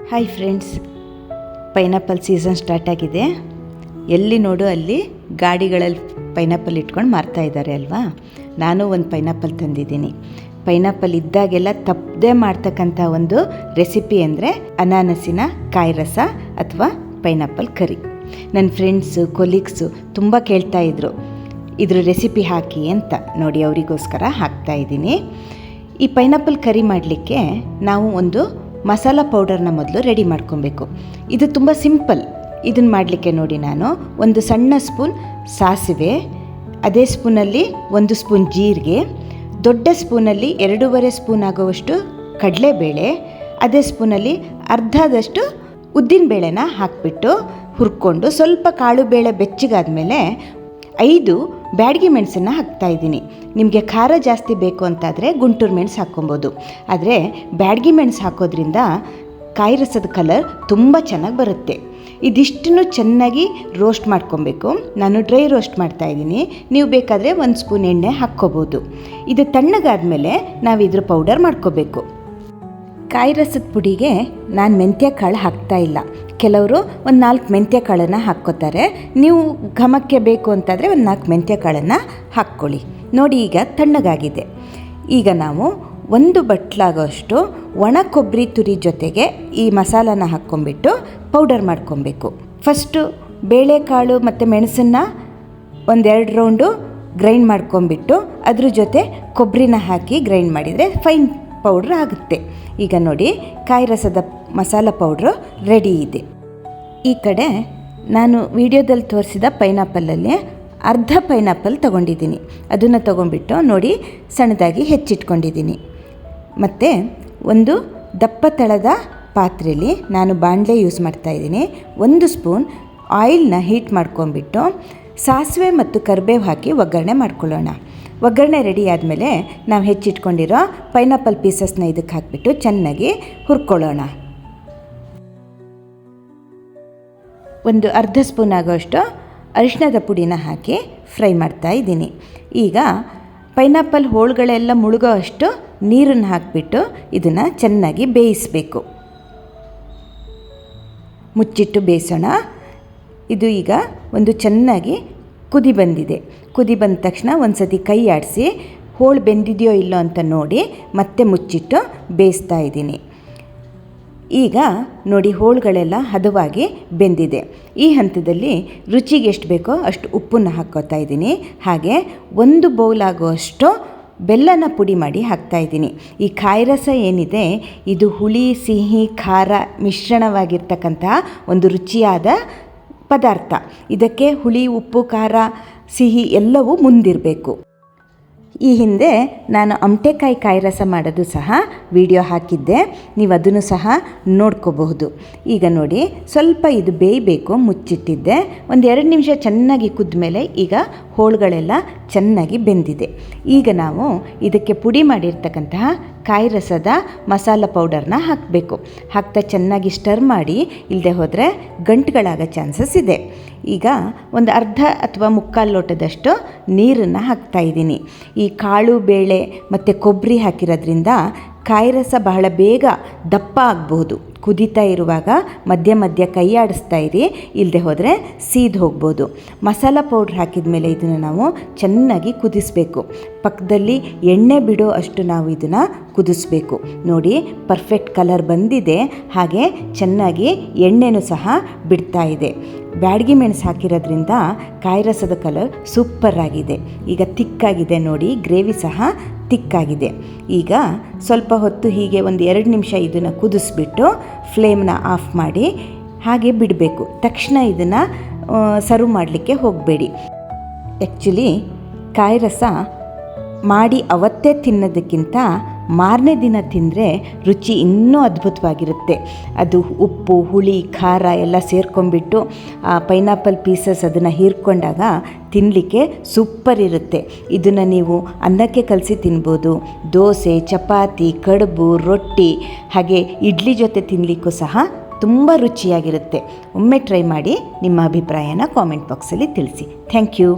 Hi friends, pineapple season start ಆಗಿದೆ. ಎಲ್ಲಿ ನೋಡು ಅಲ್ಲಿ ಗಾಡಿಗಳಲ್ಲಿ ಪೈನಾಪಲ್ ಇಟ್ಕೊಂಡು ಮಾರ್ತಾ ಇದ್ದಾರೆ ಅಲ್ವಾ. ನಾನು ಒಂದು ಪೈನಾಪಲ್ ತಂದಿದ್ದೀನಿ. ಪೈನಾಪಲ್ ಇದ್ದಾಗೆಲ್ಲ ತಪ್ಪದೆ ಮಾಡ್ತಕ್ಕಂಥ ಒಂದು ರೆಸಿಪಿ ಅಂದರೆ ಅನಾನಸಿನ ಕಾಯಿ ರಸ ಅಥವಾ ಪೈನಾಪಲ್ ಕರಿ. ನನ್ನ ಫ್ರೆಂಡ್ಸು ಕೊಲೀಗ್ಸು ತುಂಬ ಕೇಳ್ತಾಯಿದ್ರು ಇದ್ರ ರೆಸಿಪಿ ಹಾಕಿ ಅಂತ. ನೋಡಿ, ಅವರಿಗೋಸ್ಕರ ಹಾಕ್ತಾಯಿದ್ದೀನಿ. ಈ ಪೈನಾಪಲ್ ಕರಿ ಮಾಡಲಿಕ್ಕೆ ನಾವು ಒಂದು ಮಸಾಲ ಪೌಡರ್ನ ಮೊದಲು ರೆಡಿ ಮಾಡ್ಕೊಬೇಕು. ಇದು ತುಂಬ ಸಿಂಪಲ್. ಇದನ್ನು ಮಾಡಲಿಕ್ಕೆ ನೋಡಿ, ನಾನು ಒಂದು ಸಣ್ಣ ಸ್ಪೂನ್ ಸಾಸಿವೆ, ಅದೇ ಸ್ಪೂನಲ್ಲಿ 1 ಸ್ಪೂನ್ ಜೀರಿಗೆ, ದೊಡ್ಡ ಸ್ಪೂನಲ್ಲಿ 2.5 ಸ್ಪೂನ್ ಆಗುವಷ್ಟು ಕಡಲೆಬೇಳೆ, ಅದೇ ಸ್ಪೂನಲ್ಲಿ ಅರ್ಧದಷ್ಟು ಉದ್ದಿನಬೇಳೆನ ಹಾಕಿಬಿಟ್ಟು ಹುರ್ಕೊಂಡು ಸ್ವಲ್ಪ ಕಾಳು ಬೇಳೆ ಬೆಚ್ಚಗಾದ್ಮೇಲೆ 5 ಬ್ಯಾಡಗಿ ಮೆಣಸನ್ನು ಹಾಕ್ತಾಯಿದ್ದೀನಿ. ನಿಮಗೆ ಖಾರ ಜಾಸ್ತಿ ಬೇಕು ಅಂತಾದರೆ ಗುಂಟೂರು ಮೆಣಸು ಹಾಕ್ಕೊಬೋದು. ಆದರೆ ಬ್ಯಾಡಗಿ ಮೆಣಸು ಹಾಕೋದ್ರಿಂದ ಕಾಯಿ ರಸದ ಕಲರ್ ತುಂಬ ಚೆನ್ನಾಗಿ ಬರುತ್ತೆ. ಇದಿಷ್ಟನ್ನು ಚೆನ್ನಾಗಿ ರೋಸ್ಟ್ ಮಾಡ್ಕೊಬೇಕು. ನಾನು ಡ್ರೈ ರೋಸ್ಟ್ ಮಾಡ್ತಾಯಿದ್ದೀನಿ. ನೀವು ಬೇಕಾದರೆ 1 ಸ್ಪೂನ್ ಎಣ್ಣೆ ಹಾಕ್ಕೋಬೋದು. ಇದು ತಣ್ಣಗಾದ್ಮೇಲೆ ನಾವು ಇದ್ರ ಪೌಡರ್ ಮಾಡ್ಕೋಬೇಕು. ಕಾಯಿ ರಸದ ಪುಡಿಗೆ ನಾನು ಮೆಂತ್ಯ ಕಾಳು ಹಾಕ್ತಾಯಿಲ್ಲ. ಕೆಲವರು 4 ಮೆಂತ್ಯ ಕಾಳನ್ನು ಹಾಕ್ಕೋತಾರೆ. ನೀವು ಘಮಕ್ಕೆ ಬೇಕು ಅಂತಾದರೆ 4 ಮೆಂತ್ಯ ಕಾಳನ್ನು ಹಾಕ್ಕೊಳ್ಳಿ. ನೋಡಿ, ಈಗ ತಣ್ಣಗಾಗಿದೆ. ಈಗ ನಾವು 1 ಬಟ್ಲಾಗೋಷ್ಟು ಒಣ ಕೊಬ್ಬರಿ ತುರಿ ಜೊತೆಗೆ ಈ ಮಸಾಲಾನ ಹಾಕ್ಕೊಂಬಿಟ್ಟು ಪೌಡರ್ ಮಾಡ್ಕೊಬೇಕು. ಫಸ್ಟು ಬೇಳೆಕಾಳು ಮತ್ತು ಮೆಣಸನ್ನು 1-2 ರೌಂಡು ಗ್ರೈಂಡ್ ಮಾಡ್ಕೊಂಬಿಟ್ಟು ಅದ್ರ ಜೊತೆ ಕೊಬ್ಬರಿನ ಹಾಕಿ ಗ್ರೈಂಡ್ ಮಾಡಿದರೆ ಫೈನ್ ಪೌಡ್ರ್ ಆಗುತ್ತೆ. ಈಗ ನೋಡಿ, ಕಾಯಿ ರಸದ ಮಸಾಲ ಪೌಡ್ರು ರೆಡಿ ಇದೆ. ಈ ಕಡೆ ನಾನು ವಿಡಿಯೋದಲ್ಲಿ ತೋರಿಸಿದ ಪೈನಾಪಲಲ್ಲಿ ಅರ್ಧ ಪೈನಾಪಲ್ ತೊಗೊಂಡಿದ್ದೀನಿ. ಅದನ್ನು ತೊಗೊಂಡ್ಬಿಟ್ಟು ನೋಡಿ ಸಣ್ಣದಾಗಿ ಹೆಚ್ಚಿಟ್ಕೊಂಡಿದ್ದೀನಿ. ಮತ್ತು ಒಂದು ದಪ್ಪ ತಳದ ಪಾತ್ರೆಯಲ್ಲಿ ನಾನು ಬಾಣಲೆ ಯೂಸ್ ಮಾಡ್ತಾಯಿದ್ದೀನಿ. 1 ಸ್ಪೂನ್ ಆಯಿಲ್ನ ಹೀಟ್ ಮಾಡ್ಕೊಂಬಿಟ್ಟು ಸಾಸಿವೆ ಮತ್ತು ಕರಿಬೇವು ಹಾಕಿ ಒಗ್ಗರಣೆ ಮಾಡ್ಕೊಳ್ಳೋಣ. ಒಗ್ಗರಣೆ ರೆಡಿ ಆದಮೇಲೆ ನಾವು ಹೆಚ್ಚಿಟ್ಕೊಂಡಿರೋ ಪೈನಾಪಲ್ ಪೀಸಸ್ನ ಇದಕ್ಕೆ ಹಾಕಿಬಿಟ್ಟು ಚೆನ್ನಾಗಿ ಹುರ್ಕೊಳ್ಳೋಣ. ಒಂದು ಅರ್ಧ ಸ್ಪೂನ್ ಆಗೋಷ್ಟು ಅರಿಶಿಣದ ಪುಡಿನ ಹಾಕಿ ಫ್ರೈ ಮಾಡ್ತಾ ಇದ್ದೀನಿ. ಈಗ ಪೈನಾಪಲ್ ಹೋಳುಗಳೆಲ್ಲ ಮುಳುಗೋ ಅಷ್ಟು ನೀರನ್ನು ಹಾಕಿಬಿಟ್ಟು ಇದನ್ನು ಚೆನ್ನಾಗಿ ಬೇಯಿಸಬೇಕು. ಮುಚ್ಚಿಟ್ಟು ಬೇಯಿಸೋಣ. ಇದು ಈಗ ಒಂದು ಚೆನ್ನಾಗಿ ಕುದಿ ಬಂದಿದೆ. ಕುದಿ ಬಂದ ತಕ್ಷಣ ಒಂದು ಸತಿ ಕೈ ಆಡಿಸಿ ಹೋಳು ಬೆಂದಿದೆಯೋ ಇಲ್ಲೋ ಅಂತ ನೋಡಿ ಮತ್ತೆ ಮುಚ್ಚಿಟ್ಟು ಬೇಯಿಸ್ತಾ ಇದ್ದೀನಿ. ಈಗ ನೋಡಿ, ಹೋಳುಗಳೆಲ್ಲ ಹದವಾಗಿ ಬೆಂದಿದೆ. ಈ ಹಂತದಲ್ಲಿ ರುಚಿಗೆ ಎಷ್ಟು ಬೇಕೋ ಅಷ್ಟು ಉಪ್ಪನ್ನು ಹಾಕ್ಕೋತಾ ಇದ್ದೀನಿ. ಹಾಗೆ 1 ಬೌಲ್ ಆಗುವಷ್ಟು ಬೆಲ್ಲನ ಪುಡಿ ಮಾಡಿ ಹಾಕ್ತಾಯಿದ್ದೀನಿ. ಈ ಕಾಯಿ ರಸ ಏನಿದೆ ಇದು ಹುಳಿ ಸಿಹಿ ಖಾರ ಮಿಶ್ರಣವಾಗಿರ್ತಕ್ಕಂತಹ ಒಂದು ರುಚಿಯಾದ ಪದಾರ್ಥ. ಇದಕ್ಕೆ ಹುಳಿ ಉಪ್ಪು ಖಾರ ಸಿಹಿ ಎಲ್ಲವೂ ಮುಂದಿರಬೇಕು. ಈ ಹಿಂದೆ ನಾನು ಅಮಟೆಕಾಯಿ ಕಾಯಿ ರಸ ಮಾಡೋದು ಸಹ ವಿಡಿಯೋ ಹಾಕಿದ್ದೆ. ನೀವು ಅದನ್ನು ಸಹ ನೋಡ್ಕೋಬಹುದು. ಈಗ ನೋಡಿ, ಸ್ವಲ್ಪ ಇದು ಬೇಯಬೇಕು. ಮುಚ್ಚಿಟ್ಟಿದ್ದೆ. 1-2 ನಿಮಿಷ ಚೆನ್ನಾಗಿ ಕುದ್ಮೇಲೆ ಈಗ ಹೋಳುಗಳೆಲ್ಲ ಚೆನ್ನಾಗಿ ಬೆಂದಿದೆ. ಈಗ ನಾವು ಇದಕ್ಕೆ ಪುಡಿ ಮಾಡಿರ್ತಕ್ಕಂತಹ ಕಾಯಿ ರಸದ ಮಸಾಲ ಪೌಡರ್ನ ಹಾಕಬೇಕು. ಹಾಕ್ತಾ ಚೆನ್ನಾಗಿ ಸ್ಟರ್ ಮಾಡಿ, ಇಲ್ಲದೆ ಹೋದರೆ ಗಂಟುಗಳಾಗೋ ಚಾನ್ಸಸ್ ಇದೆ. ಈಗ ಒಂದು ಅರ್ಧ ಅಥವಾ 3/4 ಲೋಟದಷ್ಟು ನೀರನ್ನು ಹಾಕ್ತಾಯಿದ್ದೀನಿ. ಈ ಕಾಳು ಬೇಳೆ ಮತ್ತು ಕೊಬ್ಬರಿ ಹಾಕಿರೋದ್ರಿಂದ ಕಾಯಿ ರಸ ಬಹಳ ಬೇಗ ದಪ್ಪ ಆಗಬಹುದು. ಕುದೀತಾ ಇರುವಾಗ ಮಧ್ಯ ಮಧ್ಯ ಕೈ ಆಡಿಸ್ತಾ ಇರಿ, ಇಲ್ಲದೆ ಹೋದರೆ ಸೀದು ಹೋಗ್ಬೋದು. ಮಸಾಲ ಪೌಡ್ರ್ ಹಾಕಿದ ಮೇಲೆ ಇದನ್ನು ನಾವು ಚೆನ್ನಾಗಿ ಕುದಿಸಬೇಕು. ಪಕ್ಕದಲ್ಲಿ ಎಣ್ಣೆ ಬಿಡೋ ಅಷ್ಟು ನಾವು ಇದನ್ನು ಕುದಿಸ್ಬೇಕು. ನೋಡಿ, ಪರ್ಫೆಕ್ಟ್ ಕಲರ್ ಬಂದಿದೆ. ಹಾಗೆ ಚೆನ್ನಾಗಿ ಎಣ್ಣೆನೂ ಸಹ ಬಿಡ್ತಾ ಇದೆ. ಬ್ಯಾಡಗಿ ಮೆಣಸು ಹಾಕಿರೋದ್ರಿಂದ ಕಾಯಿ ರಸದ ಕಲರ್ ಸೂಪರ್ ಆಗಿದೆ. ಈಗ ತಿಕ್ಕಾಗಿದೆ ನೋಡಿ, ಗ್ರೇವಿ ಸಹ ತಿಕ್ಕಾಗಿದೆ. ಈಗ ಸ್ವಲ್ಪ ಹೊತ್ತು ಹೀಗೆ 1-2 ನಿಮಿಷ ಇದನ್ನು ಕುದಿಸ್ಬಿಟ್ಟು ಫ್ಲೇಮ್ನ ಆಫ್ ಮಾಡಿ ಹಾಗೆ ಬಿಡಬೇಕು. ತಕ್ಷಣ ಇದನ್ನು ಸರ್ವ್ ಮಾಡಲಿಕ್ಕೆ ಹೋಗಬೇಡಿ. ಆ್ಯಕ್ಚುಲಿ ಕಾಯಿ ರಸ ಮಾಡಿ ಅವತ್ತೇ ತಿನ್ನೋದಕ್ಕಿಂತ ಮಾರನೇ ದಿನ ತಿಂದರೆ ರುಚಿ ಇನ್ನೂ ಅದ್ಭುತವಾಗಿರುತ್ತೆ. ಅದು ಉಪ್ಪು ಹುಳಿ ಖಾರ ಎಲ್ಲ ಸೇರ್ಕೊಂಡ್ಬಿಟ್ಟು ಆ ಪೈನಾಪಲ್ ಪೀಸಸ್ ಅದನ್ನು ಹೀರ್ಕೊಂಡಾಗ ತಿನ್ನಲಿಕ್ಕೆ ಸೂಪರ್ ಇರುತ್ತೆ. ಇದನ್ನು ನೀವು ಅನ್ನಕ್ಕೆ ಕಲಸಿ ತಿನ್ಬೋದು. ದೋಸೆ, ಚಪಾತಿ, ಕಡುಬು, ರೊಟ್ಟಿ ಹಾಗೆ ಇಡ್ಲಿ ಜೊತೆ ತಿನ್ನಲಿಕ್ಕೂ ಸಹ ತುಂಬ ರುಚಿಯಾಗಿರುತ್ತೆ. ಒಮ್ಮೆ ಟ್ರೈ ಮಾಡಿ. ನಿಮ್ಮ ಅಭಿಪ್ರಾಯನ ಕಾಮೆಂಟ್ ಬಾಕ್ಸಲ್ಲಿ ತಿಳಿಸಿ. Thank you.